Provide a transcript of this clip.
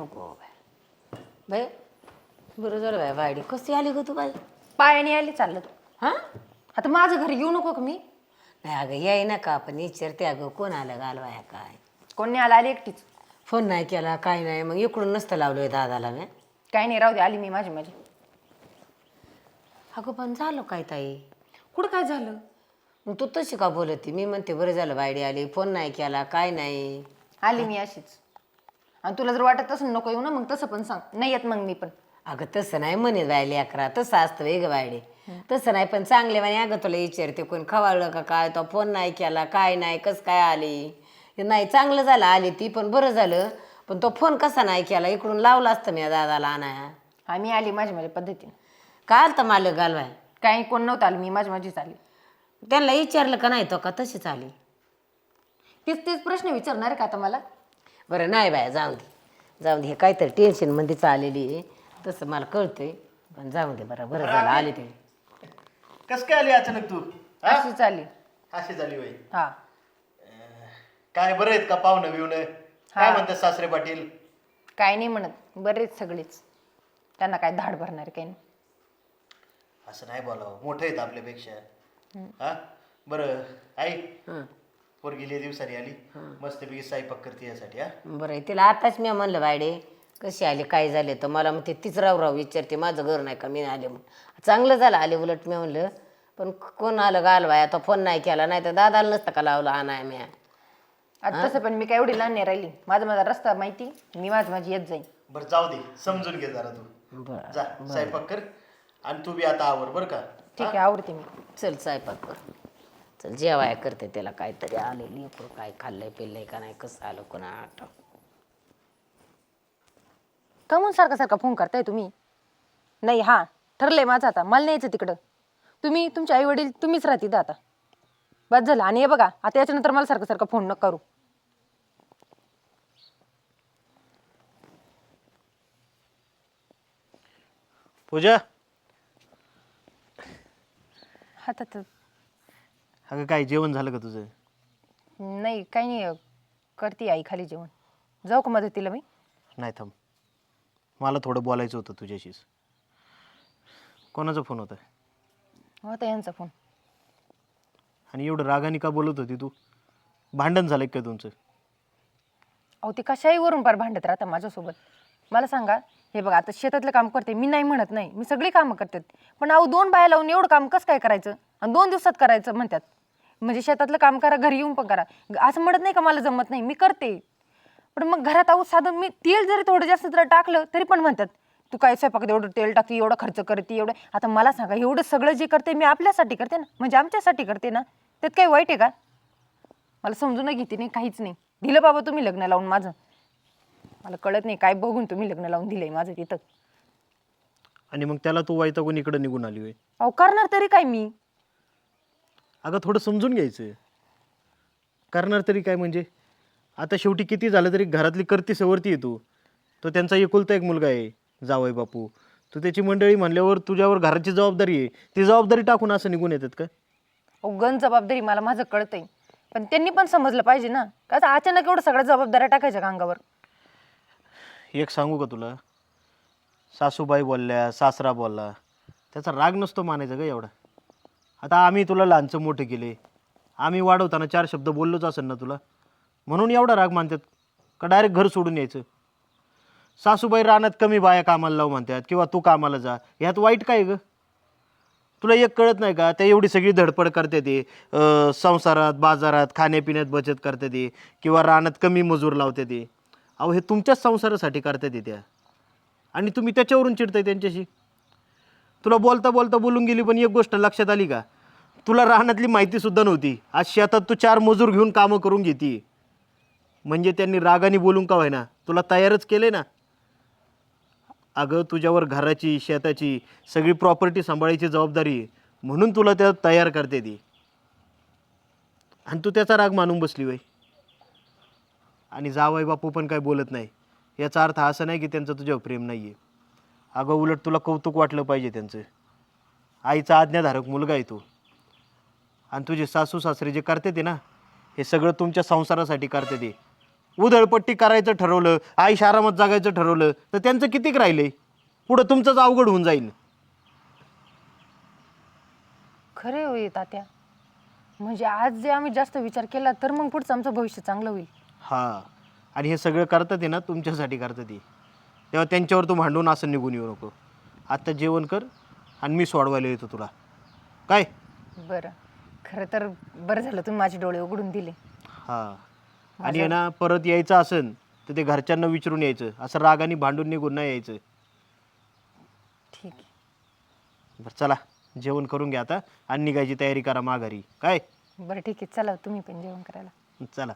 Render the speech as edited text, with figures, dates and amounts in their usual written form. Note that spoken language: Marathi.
हो बाय बरं झालं बाय वाडी कशी आली ग तू बाई पायाने आली चाललं हां आता माझं घरी येऊ नको का मी नाही अगं याय ना का आपण विचारते अगं कोण आलं घालवाया काय कोणी आला आली एकटीच फोन नाही केला काय नाही मग इकडून नसतं लावलोय दादाला मी काही नाही राहू दे आली मी माझी अगं पण झालं काय ताई कुठं काय झालं मग तू तशी का बोलती मी म्हणते बरं झालं बायडी आली फोन नाही केला काय नाही आली मी अशीच आणि तुला जर वाटत तसं नको येऊ ना मग तसं पण सांग नाही येत मग मी पण अगं तसं नाही म्हणे बायली अकरा तसं असतं वेग बायडे तसं नाही पण चांगले म्हणे अगं तुला विचारते कोण खवाळलं का काय तो फोन नाही केला काय नाही कसं काय आली नाही चांगलं झालं आली ती पण बरं झालं पण तो फोन कसा नाही केला इकडून लावला असतं मी दादाला आणाया हा मी आली माझ्या पद्धतीने काय आलं तर मालक घालवाय काही कोण नव्हतं आलं मी माझीच आली त्यांना विचारलं का नाही तो का तशीच आली तेच प्रश्न विचारणार का आता मला बरं नाही बाया जाऊ दे हे काहीतरी टेन्शनमध्येच आलेली आहे तसं मला कळतंय पण जाऊ दे बरं झालं आले ते कस काय आली अचानक तू हा? अशीच आली अशी झाली होय हा काय बरं आहेत का पाहुणं बिवणं काय म्हणतात सासरे पाटील काय नाही म्हणत बरेच सगळेच त्यांना काय धाड भरणार काही नाही असं नाही बोलावं मोठं आहेत आपल्यापेक्षा हा बरं आई पोरगी लय दिवसांनी आली मस्तपैकी स्वयंपाक करते यासाठी हा बरं आहे तिला आताच मी म्हणलं बायडे कशी आली काय झाले तर मला मग ते तीच राव विचारते माझं घर नाही का मी आले म्हणून चांगलं झालं आले उलट मी म्हणलं पण कोण आलं घालवाय आता फोन नाही केला नाही तर दादाला नसतं का लावलं आणाय मी आता तसं पण मी काय एवढी लहान नाही राहिली माझा रस्ता माहिती मी माझी येत जाईन बरं जाऊ दे समजून घे जरा तू बरं जा स्वयंपाक कर आणि तू बी आता आवर बरं का ठीक आहे आवडते मी चल स्वयंपाक कर चल जेवाय करते त्याला काहीतरी आलेली काय खाल्लंय पिल्लंय का नाही कसं आलं कोणा आठ का म्हणून सारखा फोन करताय तुम्ही नाही हा ठरलंय माझं आता मला नाही यायचं तिकडं तुम्ही तुमचे आई वडील तुम्हीच राहतील आता बस झालं आणि हे बघा आता याच्यानंतर मला सारखं फोन न करू पूजा हातात अगं काय जेवण झालं का तुझं नाही काही नाही करते आई खाली जेवण जाऊ का मदतीला मी नाही थांब मला थोडं बोलायचं होतं तुझ्याशीच कोणाचा फोन होता होता यांचा फोन आणि एवढं रागाने का बोलत होती तू भांडण झालंय का तुमचं अहो ते कशाही वरून पार भांडत राहता माझ्यासोबत मला सांगा हे बघा आता शेतातलं काम करते मी नाही म्हणत नाही मी सगळी कामं करते पण अहो 2 बाया लावून एवढं काम कसं काय करायचं आणि 2 दिवसात करायचं म्हणतात म्हणजे शेतातलं काम करा घरी येऊन पण करा असं म्हणत नाही का मला जमत नाही मी करते पण मग घरात अहो साधं मी तेल जरी थोडं जास्त जर टाकलं तरी पण म्हणतात तू काय स्वयंपाकात एवढं तेल टाकते एवढं खर्च करते एवढं आता मला सांगा एवढं सगळं जे करते मी आपल्यासाठी करते ना म्हणजे आमच्यासाठी करते ना त्यात काही वाईट आहे का मला समजून घेते नाही काहीच नाही दिलं बाबा तुम्ही लग्न लावून माझं मला कळत नाही काय बघून तुम्ही लग्न लावून दिलंय माझं तिथं आणि मग त्याला तू वैतागून इकडे निघून आली होय अहो करणार तरी काय मी अगं थोडं समजून घ्यायचं करणार तरी काय म्हणजे आता शेवटी किती झालं तरी घरातली करती सवरती येतो तो त्यांचा एकुलता एक मुलगा आहे जावई बापू तू त्याची मंडळी म्हणल्यावर तुझ्यावर घराची जबाबदारी आहे ती जबाबदारी टाकून असं निघून येतात का अहो गण जबाबदारी मला माझं कळतंय पण त्यांनी पण समजलं पाहिजे ना का आता अचानक एवढं सगळ्या जबाबदाऱ्या टाकायच्या का अंगावर एक सांगू का तुला सासूबाई बोलल्या सासरा बोलला त्याचा राग नसतो मानायचा का एवढा आता आम्ही तुला लहानचं मोठं केले आम्ही वाढवताना 4 शब्द बोललोच असेल ना तुला म्हणून एवढा राग मानतात का डायरेक्ट घर सोडून यायचं सासूबाई रानात कमी बाया कामाला लावू म्हणतात किंवा तू कामाला जा ह्यात वाईट काय ग तुला एक कळत नाही का त्या एवढी सगळी धडपड करते ते संसारात बाजारात खाण्यापिण्यात बचत करते ते किंवा रानात कमी मजूर लावते ते अहो हे तुमच्याच संसारासाठी करतात ते त्या आणि तुम्ही त्याच्यावरून चिडताय त्यांच्याशी तुला बोलता बोलता बोलून गेली पण एक गोष्ट लक्षात आली का तुला रानातली माहितीसुद्धा नव्हती आज शेतात तू 4 मजूर घेऊन कामं करून घेते म्हणजे त्यांनी रागाने बोलून का व्हायना तुला तयारच केले ना अगं तुझ्यावर घराची शेताची सगळी प्रॉपर्टी सांभाळायची जबाबदारी आहे म्हणून तुला त्या तयार करते ती आणि तू त्याचा राग मानून बसली वय आणि जावई बापू पण काय बोलत नाही याचा अर्थ असा नाही की त्यांचं तुझ्यावर प्रेम नाही आहे अगं उलट तुला कौतुक वाटलं पाहिजे त्यांचं आईचा आज्ञाधारक मुलगा आहे तो आणि तुझे सासू सासरे जे करते ते ना हे सगळं तुमच्या संसारासाठी करते ते उधळपट्टी करायचं ठरवलं, आईश आरामात जगायचं ठरवलं, तर त्यांचं कितीक राहिलंय? पुढं तुमचंच अवघड होऊन जाईल. खरे होई तात्या, म्हणजे आज जे आम्ही जास्त विचार केला तर मग पुढचं आमचं भविष्य चांगलं होईल. हा, आणि हे सगळं करतात आहे ना तुमच्यासाठी करतात ते. तेव्हा त्यांच्यावर तू भांडून असं निघून येऊ नको. आत्ता जेवण कर आणि मी सोडवायला येतो तुला. काय? बरं, खरं तर बरं झालं तुम्ही माझे डोळे उघडून दिले. हा, आणि आहे ना परत यायचं असेल तर ते घरच्यांना विचारून यायचं, असं रागाने भांडून निघून नाही यायचं. ठीक आहे. बरं चला, जेवण करून घ्या आता आणि निघायची तयारी करा माघारी. काय? बरं ठीक आहे, चला तुम्ही पण जेवण करायला. चला.